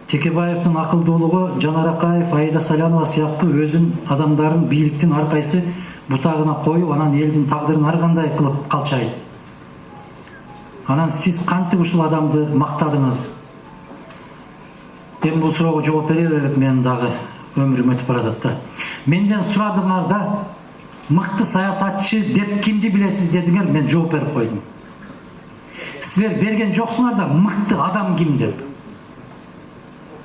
Текебаевдин акылдуулугу, Жанар Акаев, Аида Салянова сыяктуу өзүн адамдарын бийликтин ар кайсы бутагына коюп, анан элдин тагдырын ар кандай кылып калчайт. Анан сиз кантип ушул адамды мактадыңыз? Эми бул суроого жооп бере берип менин дагы өмүрүм өтүп баратат да. Менден сурадыңар да, мыкты саясатчы деп кимди билесиз дедиңер, мен жооп берип койдум. Силер берген жоксуңар да, мыкты адам ким деп.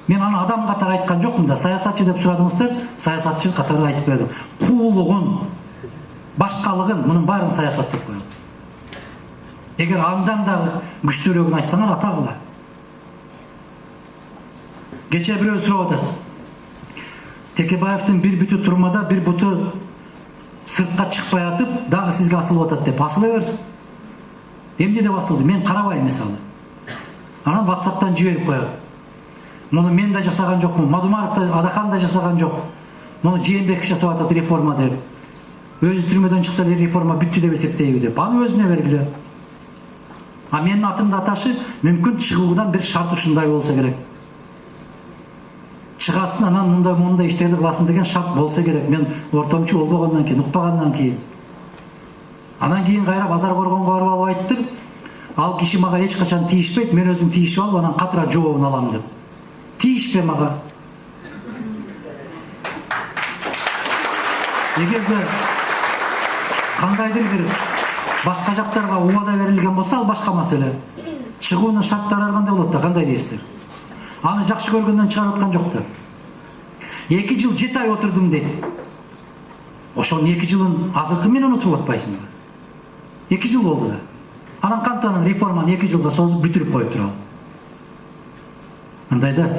Мен аны адам катары айткан жокмун да, саясатчы деп сурадыңыздар, саясатчы катары айтып бердим. Куулугун, башкалыгын, мунун баарын саясат деп коем. Эгер андан дагы күчтүүрөөгүн айтсаңар, атагыла. Кече бирөө сурап атат. Текебаевдин бир бүтү турмада, бир буту сыртка чыкпай атып, дагы сизге асылып атат деп асыла берсин. Эмне деп асылды? Мен карабайм мисалы. Анан WhatsApp'тан жиберип коем. Муну мен да жасаган жокмун, Мадумаров да, Адахан да жасаган жок. Муну Жээнбеков жасап атат реформа деп. Өзү түрмөдөн чыкса эле реформа бүттү деп эсептейби деп. Аны өзүнө бергиле. А менин атымды аташы мүмкүн чыгуудан бир шарт ушундай болсо керек. Чыгасын, анан мындай иштерди кыласың деген шарт болсо керек. Мен ортомчу болбогондон кийин, укпагандан кийин. Анан кийин кайра базар коргонго барып алып айттыр. Ал киши мага эч качан тийишпейт, мен өзүм тийишип алып, анан катыра жообун алам деп. Тийишпе мага. Эгерде кандайдыр бир башка жактарга убада берилген болсо, ал башка маселе. Чыгуунун шарттары ар кандай болот да, кандай дейсиздер? Аны жакшы көргөндөн чыгарып аткан жок да. 2 жыл 7 ай отурдум дейт. Ошол 2 жылын азыркы мен унутуп атпайсыңбы? 2 жыл болду да. Анан кантанын реформаны 2 жылга созуп бүтүрүп коюп туралы. Андайда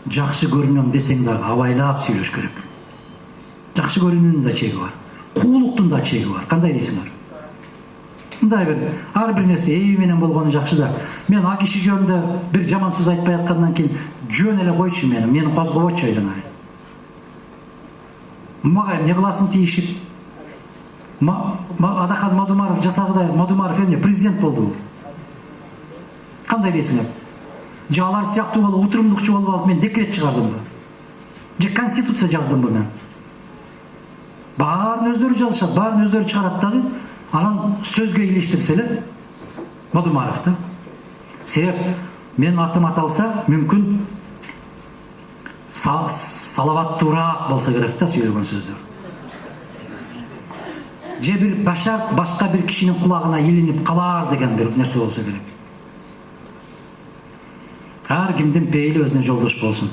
жакшы көрүнөм десең дагы абайлап сүйлөш керек. Жакшы көрүнүүнүн да чеги бар. Куулуктун да чеги бар. Кандай дейсиңер? Мындай бир ар бир нерсе эби менен болгону жакшы да. Мен а киши жөнүндө бир жаман сөз айтпай аткандан кийин жөн эле койчу мени козгобочу айланайын. Мага эмне кыласың тийишип? Адахан Мадумаров жасагыдай, Мадумаров эмне президент болду. Кандай дейсиңер? Же алар сыяктуу болуп, утурумдукчу болуп алып мен декрет чыгардымбы? Же конституция жаздымбы мен? Баарын өздөрү жазышат, баарын өздөрү чыгарат дагы. Анан сөзгө илиштирсе эле Мадумаров да. Себеп мен атым аталса, мүмкүн салаваттуураак болсо керек да сүйлөгөн сөздөр. Же бир башка бир кишинин кулагына илинип калар деген бир нерсе болсо керек. Ар кимдин пейили өзүнө жолдош болсун.